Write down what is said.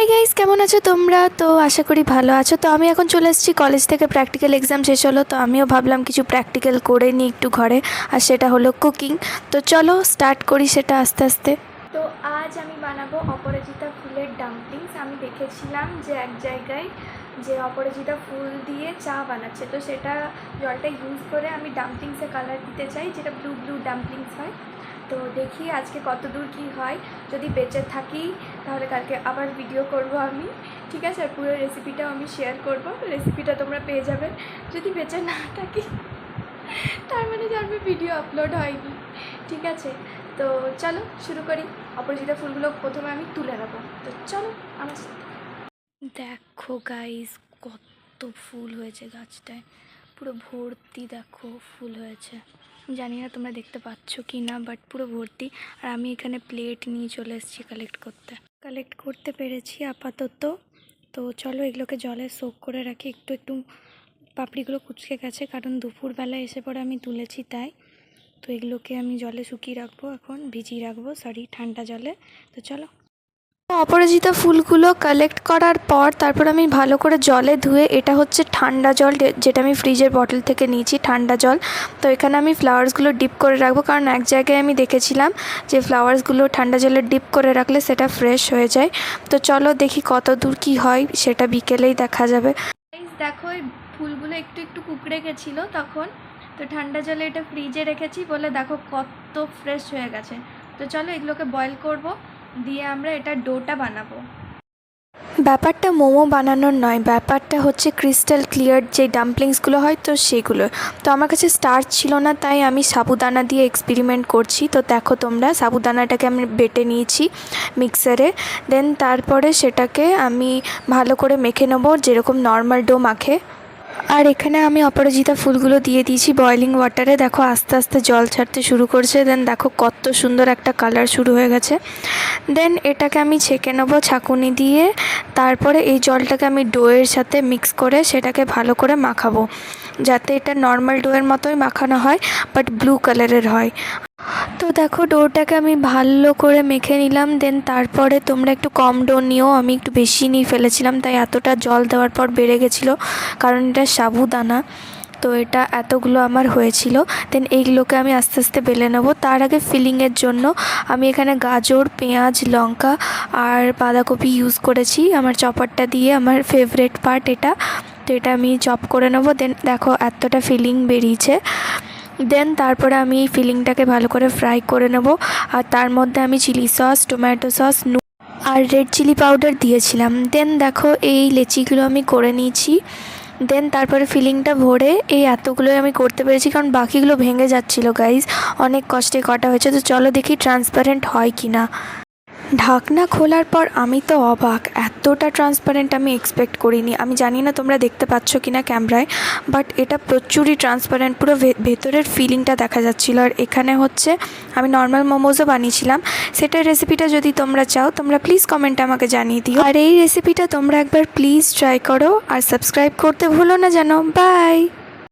Hi guys, কেমন আছো তোমরা? তো আশা করি ভালো আছো। তো আমি এখন চলে এসেছি কলেজ থেকে, প্র্যাকটিক্যাল এক্সাম শেষ হলো। তো আমিও ভাবলাম কিছু প্র্যাকটিক্যাল করে নিই একটু ঘরে, আর সেটা হলো কুকিং। তো চলো স্টার্ট করি সেটা আস্তে আস্তে। তো আজ আমি বানাবো অপরাজিতা ফুলের ডাম্পলিংস। আমি দেখেছিলাম যে এক জায়গায় যে অপরাজিতা ফুল দিয়ে চা বানাচ্ছে, তো সেটা জলটা ইউজ করে আমি ডাম্পলিংসে কালার দিতে চাই, যেটা ব্লু ব্লু ডাম্পলিংস হয়। তো দেখি আজকে কত দূর কী হয়। যদি বেঁচে থাকি তাহলে কালকে আবার ভিডিও করব আমি, ঠিক আছে? আর পুরো রেসিপিটাও আমি শেয়ার করব, রেসিপিটা তোমরা পেয়ে যাবে। যদি বেঁচে না থাকি তার মানে জানবে ভিডিও আপলোড হয়নি, ঠিক আছে? তো চলো শুরু করি। অপরাজিতা ফুলগুলো প্রথমে আমি তুলে নেবো, তো চলো আমার সাথে। দেখো গাইস, কত ফুল হয়েছে গাছটায়, পুরো ভর্তি। দেখো ফুল হয়েছে, জানি না তোমরা দেখতে পাচ্ছ কি না, বাট পুরো ভর্তি। আর আমি এখানে প্লেট নিয়ে চলে এসেছি কালেক্ট করতে পেরেছি আপাতত। তো চলো এগুলোকে জলে সোক করে রাখি। একটু একটু পাপড়িগুলো কুচকে গেছে, কারণ দুপুরবেলা এসে পরে আমি তুলেছি তাই। তো এগুলোকে আমি জলে শুকিয়ে রাখবো, এখন ভিজিয়ে রাখবো, ঠান্ডা জলে। তো চলো। অপরাজিতা ফুলগুলো কালেক্ট করার পর তারপর আমি ভালো করে জলে ধুয়ে, এটা হচ্ছে ঠান্ডা জল যেটা আমি ফ্রিজের বটল থেকে নিয়েছি, ঠান্ডা জল। তো এখানে আমি ফ্লাওয়ার্সগুলো ডিপ করে রাখবো, কারণ এক জায়গায় আমি দেখেছিলাম যে ফ্লাওয়ার্সগুলো ঠান্ডা জলে ডিপ করে রাখলে সেটা ফ্রেশ হয়ে যায়। তো চলো দেখি কত দূর কী হয়, সেটা বিকেলেই দেখা যাবে। দেখো এই ফুলগুলো একটু একটু কুকড়ে গেছিলো তখন, তো ঠান্ডা জলে এটা ফ্রিজে রেখেছি বলে দেখো কত ফ্রেশ হয়ে গেছে। তো চলো এগুলোকে বয়েল করব, দিয়ে আমরা এটা ডোটা বানাবো। ব্যাপারটা মোমো বানানোর নয়, ব্যাপারটা হচ্ছে ক্রিস্টাল ক্লিয়ার যে ডাম্পলিংসগুলো হয়, তো সেগুলো। তো আমার কাছে স্টার্চ ছিল না, তাই আমি সাবুদানা দিয়ে এক্সপেরিমেন্ট করছি। তো দেখো তোমরা, সাবুদানাটাকে আমি বেটে নিয়েছি মিক্সারে। দেন তারপরে সেটাকে আমি ভালো করে মেখে নেবো, যেরকম নর্মাল ডো মাখে। আর এখানে আমি অপরাজিতা ফুলগুলো দিয়ে দিয়েছি বয়লিং ওয়াটারে। দেখো আস্তে আস্তে জল ছাড়তে শুরু করছে। দেন দেখো কত সুন্দর একটা কালার শুরু হয়ে গেছে। দেন এটাকে আমি ছেঁকে নেবো ছাঁকুনি দিয়ে। তারপরে এই জলটাকে আমি ডোয়ের সাথে মিক্স করে সেটাকে ভালো করে মাখাবো, যাতে এটা নর্মাল ডোয়ের মতোই মাখানো হয়, বাট ব্লু কালারের হয়। তো দেখো ডোটাকে আমি ভালো করে মেখে নিলাম। দেন তারপরে তোমরা একটু কম ডো নিও, আমি একটু বেশি নিয়ে ফেলেছিলাম, তাই এতটা জল দেওয়ার পর বেড়ে গেছিলো, কারণ এটা সাবুদানা। তো এটা এতগুলো আমার হয়েছিল। দেন এইগুলোকে আমি আস্তে আস্তে বেলে নেব। তার আগে ফিলিংয়ের জন্য আমি এখানে গাজর, পেঁয়াজ, লঙ্কা আর বাঁধাকপি ইউজ করেছি আমার চপারটা দিয়ে, আমার ফেভারেট পার্ট এটা। তো এটা আমি চপ করে নেব। দেন দেখো এতটা ফিলিং বেরিয়েছে। দেন তারপরে আমি এই ফিলিংটাকে ভালো করে ফ্রাই করে নেব, আর তার মধ্যে আমি চিলি সস, টমেটো সস আর রেড চিলি পাউডার দিয়েছিলাম। দেন দেখো এই লেচিগুলো আমি করে নিয়েছি। দেন তারপরে ফিলিংটা ভরে এই এতগুলোই আমি করতে পেরেছি, কারণ বাকিগুলো ভেঙে যাচ্ছিলো গাইজ, অনেক কষ্টে কটা হয়েছে। তো চলো দেখি ট্রান্সপারেন্ট হয় কি না। ঢাকনা খোলার পর আমি তো অবাক, এতটা ট্রান্সপারেন্ট আমি এক্সপেক্ট করিনি। আমি জানি না তোমরা দেখতে পাচ্ছ কি না ক্যামেরায়, বাট এটা প্রচুরই ট্রান্সপারেন্ট, পুরো ভেতরের ফিলিংটা দেখা যাচ্ছিলো। আর এখানে হচ্ছে আমি নর্মাল মোমোজও বানিয়েছিলাম, সেটার রেসিপিটা যদি তোমরা চাও তোমরা প্লিজ কমেন্টে আমাকে জানিয়ে দিও। আর এই রেসিপিটা তোমরা একবার প্লিজ ট্রাই করো, আর সাবস্ক্রাইব করতে ভুলো না যেন। বাই।